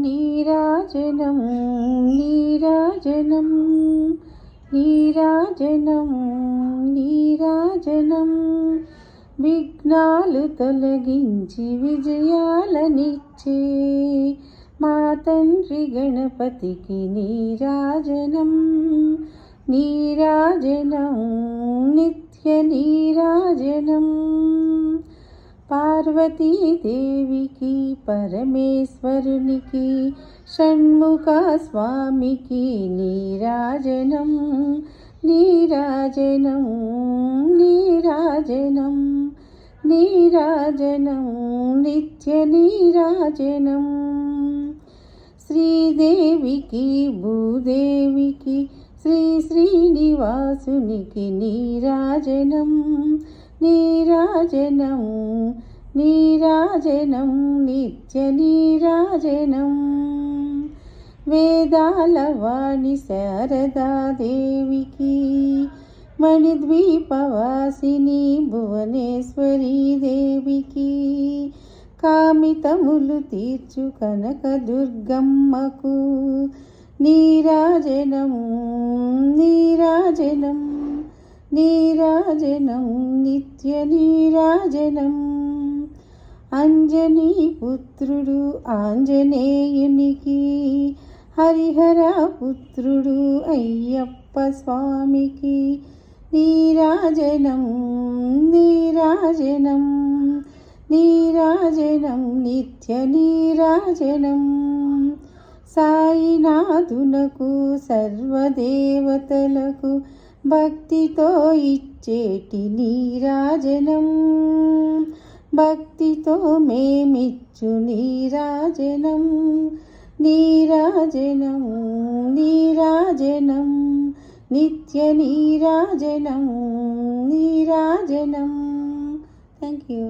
నీరాజనం నీరాజనం నీరాజనం నీరాజనం విఘ్నాలు తొలగించి విజయాలనిచ్చే మా తండ్రి గణపతికి నీరాజనం నీరాజనం నిత్య నీరాజనం పార్వతీదేవికి పరమేశ్వరునికి షణ్ముఖ స్వామికి నీరాజనం నీరాజనం నీరాజనం నీరాజనం నిత్య నీరాజనం శ్రీదేవికి భూదేవికి శ్రీ శ్రీనివాసునికి నీరాజనం నీరాజనం నీరాజనం నిత్య నీరాజనం వేదాల వాణి శారదాదేవికి మణిద్వీపవాసిని భువనేశ్వరీ దేవికి కామితములు తీర్చు కనకదుర్గమ్మకు నీరాజనం నీరాజనం నీరాజనం నిత్య నీరాజనం అంజనీ పుత్రుడు ఆంజనేయునికి హరిహర పుత్రుడు అయ్యప్ప స్వామికి నీరాజనం నీరాజనం నీరాజనం నిత్య నీరాజనం సాయినాథునకు సర్వదేవతలకు భక్తితో ఇచ్చేటి నీరాజనం భక్తితో మేమిచ్చు నీరాజనం నీరాజనం నీరాజనం నిత్య నీరాజనం నీరాజనం థ్యాంక్ యూ